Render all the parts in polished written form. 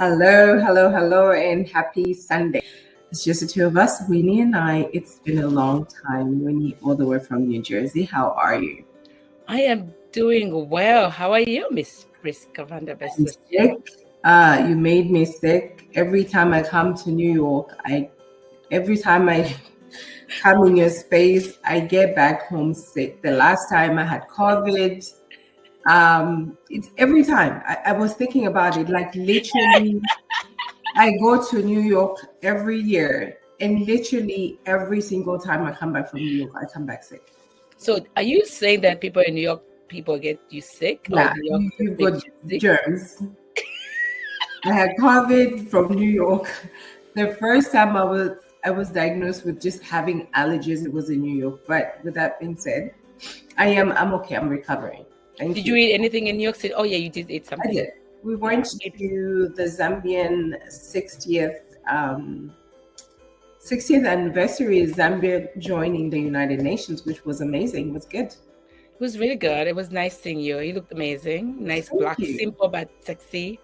Hello, hello, hello, and happy Sunday. It's just the two of us, Winnie and I. It's been a long time. Winnie, all the way from New Jersey. How are you? I am doing well. How are you, Miss Prisca? I'm sick. You made me sick. Every time I come to New York, every time I come in your space, I get back home sick. The last time I had COVID. It's every time. I was thinking about it, like literally I go to New York every year, and literally every single time I come back from New York, I come back sick. So are you saying that people in New York, people get you sick? Yeah, you've got germs. I had COVID from New York. The first time I was diagnosed with just having allergies, it was in New York. But with that being said, I'm okay. I'm recovering. Did you eat anything in New York City? Oh yeah, you did eat something. I did. We went to the Zambian 60th anniversary, Zambia joining the United Nations, which was amazing. It was good. It was really good. It was nice seeing you. You looked amazing. Nice, black, simple but sexy.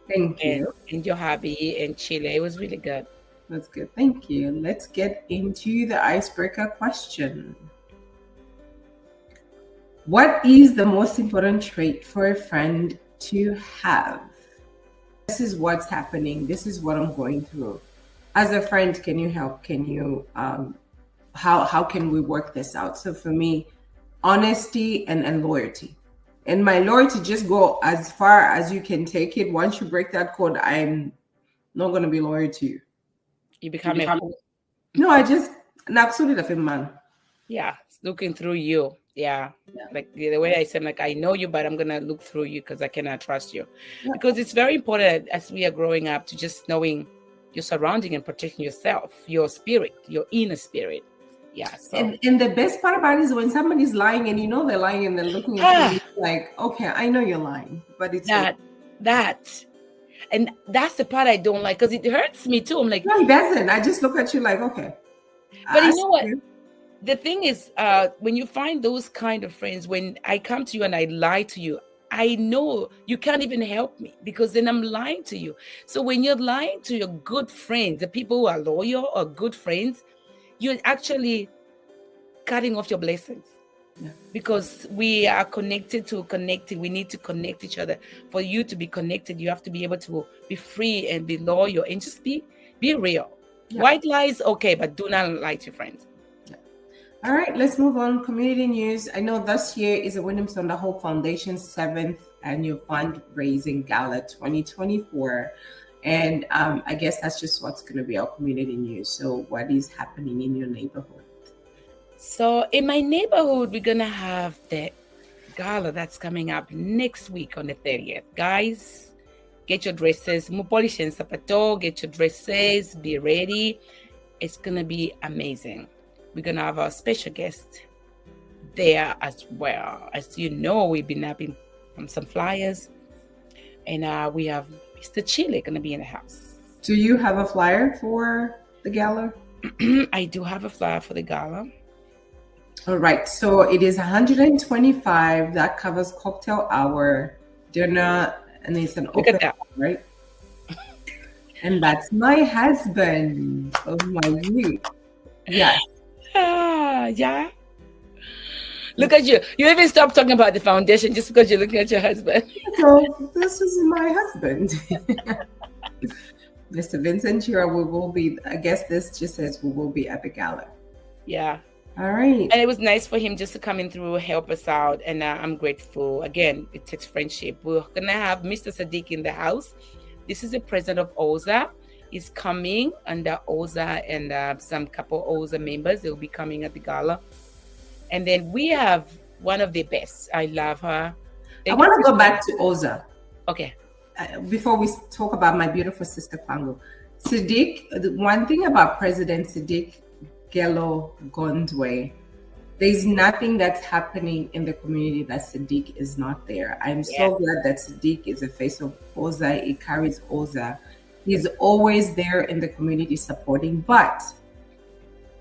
Thank you. And your hubby in Chile. It was really good. That's good. Thank you. Let's get into the icebreaker question. What is the most important trait for a friend to have? This is what's happening. This is what I'm going through. As a friend, can you help? Can you, how can we work this out? So for me, honesty and loyalty. And my loyalty just go as far as you can take it. Once you break that code, I'm not going to be loyal to you. You become No, I just, man. Yeah, looking through you. Yeah. Like the way I said, like I know you, but I'm gonna look through you because I cannot trust you. Yeah. Because it's very important as we are growing up to just knowing your surrounding and protecting yourself, your spirit, your inner spirit. Yeah. So. And the best part about it is when somebody's lying and you know they're lying and they're looking at you like, okay, I know you're lying, but it's that. And that's the part I don't like because it hurts me too. I'm like, no, it doesn't. I just look at you like, okay. But you know what? The thing is, when you find those kind of friends, when I come to you and I lie to you, I know you can't even help me because then I'm lying to you. So when you're lying to your good friends, the people who are loyal or good friends, you're actually cutting off your blessings. Yeah. Because we are connected to connecting. We need to connect each other. For you to be connected, you have to be able to be free and be loyal and just be real. Yeah. White lies, okay, but do not lie to your friends. All right, let's move on. Community news. I know this year is a Winnie Mr Foundation's 7th annual fundraising gala 2024. And I guess that's just what's going to be our community news. So what is happening in your neighborhood? So in my neighborhood, we're going to have the gala that's coming up next week on the 30th. Guys, get your dresses. Mupolish and Sapato, get your dresses. Be ready. It's going to be amazing. We're going to have our special guest there as well. As you know, we've been having some flyers. And we have Mr. Chile going to be in the house. Do you have a flyer for the gala? I do have a flyer for the gala. All right. So it is $125. That covers cocktail hour, dinner, and it's an open hour, right? And that's my husband of my youth. Yes. Yeah. Look at you. You even stop talking about the foundation just because you're looking at your husband. So this is my husband. Mr. Vincent here. We will be, I guess this just says we will be at the gala. Yeah. All right. And it was nice for him just to come in through, help us out. And I'm grateful. Again, it takes friendship. We're going to have Mr. Sadiq in the house. This is the president of OZA. Is coming under OZA and some couple OZA members. They'll be coming at the gala. And then we have one of the best. I love her. I want to go back to OZA. Okay. Before we talk about my beautiful sister, Kwango. Sadiq, the one thing about President Sadiq Gello Gondwe, there's nothing that's happening in the community that Sadiq is not there. I'm so glad that Sadiq is the face of OZA. He carries OZA. He's always there in the community supporting. But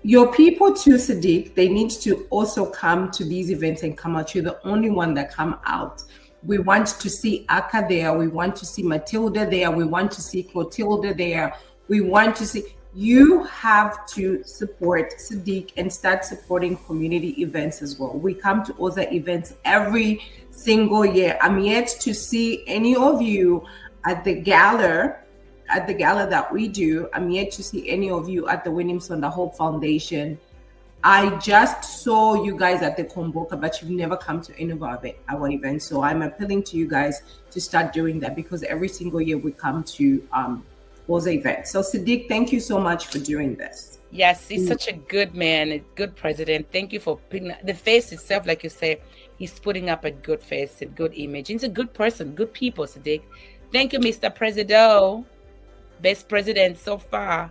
your people too, Sadiq, they need to also come to these events and come out. You're the only one that come out. We want to see Aka there. We want to see Matilda there. We want to see Clotilda there. We want to see. You have to support Sadiq and start supporting community events as well. We come to other events every single year. I'm yet to see any of you at the gala that we do. I'm yet to see any of you at the Winnie Mr Hope Foundation. I just saw you guys at the Komboka, but you've never come to any of our events. So I'm appealing to you guys to start doing that, because every single year we come to those events. So Sadiq, thank you so much for doing this. Yes, he's such a good man, a good president. Thank you for putting the face itself, like you say, he's putting up a good face, a good image. He's a good person, good people, Sadiq. Thank you, Mr. President. Best president so far.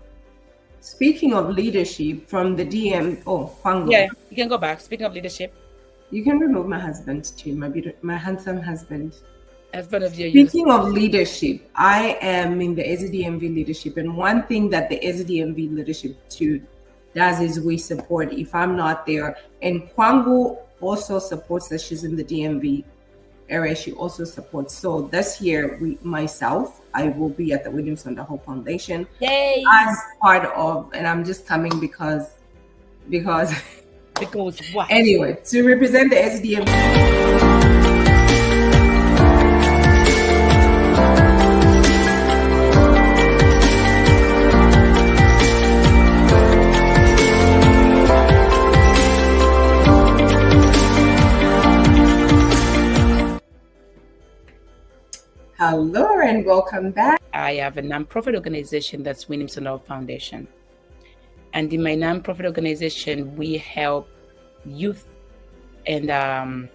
Speaking of leadership from the DM, Kwango. Yeah, you can go back. Speaking of leadership. You can remove my husband too, my handsome husband. Husband of your Speaking of leadership, I am in the SDMV leadership, and one thing that the SDMV leadership too does is we support if I'm not there. And Kwangu also supports that. She's in the DMV area. She also supports. So this year, I will be at the Winnie Mr Hope Foundation. Yay! As part of, and I'm just coming because what? Anyway, to represent the SDMV. Hello and welcome back. I have a nonprofit organization that's Winnie Mr Hope Foundation. And in my nonprofit organization, we help youth and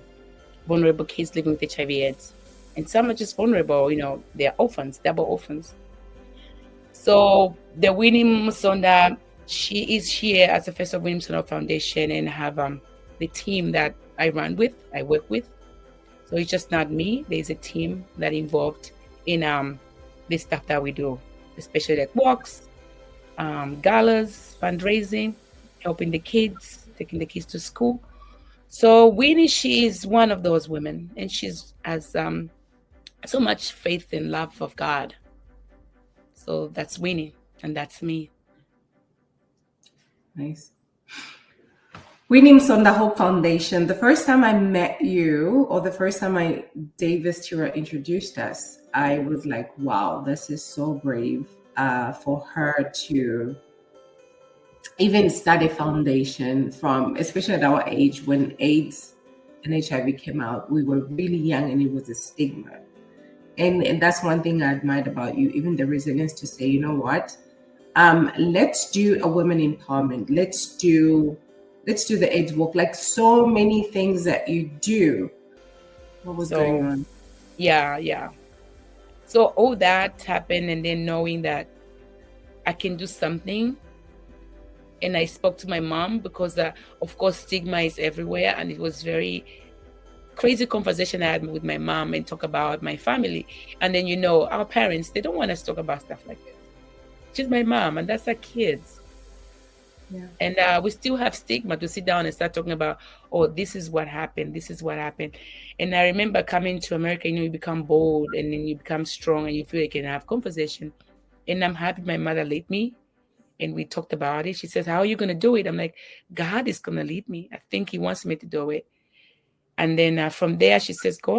vulnerable kids living with HIV/AIDS. And some are just vulnerable, they're orphans, double orphans. So the Winnie Mr, she is here as the face of Winnie Mr Foundation, and have the team that I work with. So it's just not me. There's a team that involved in the stuff that we do, especially like walks, galas, fundraising, helping the kids, taking the kids to school. So Winnie, she is one of those women, and she has so much faith and love of God. So that's Winnie, and that's me. Nice. Winnie Mr Hope Foundation. The first time I met you, or the first time Davis Tira introduced us, I was like, wow, this is so brave for her to even start a foundation from, especially at our age when AIDS and HIV came out. We were really young and it was a stigma. And that's one thing I admired about you, even the resilience to say, you know what, let's do a women empowerment. Let's do the AIDS walk, like so many things that you do. What was going on? Yeah. So all that happened, and then knowing that I can do something. And I spoke to my mom because, of course, stigma is everywhere. And it was very crazy conversation I had with my mom and talk about my family. And then, our parents, they don't want us to talk about stuff like this. She's my mom, and that's her kids. Yeah. And we still have stigma to sit down and start talking about, this is what happened. And I remember coming to America, you become bold, and then you become strong, and you feel you can have conversation. And I'm happy my mother led me, and we talked about it. She says, how are you going to do it? I'm like, God is going to lead me. I think he wants me to do it. And then from there, she says, go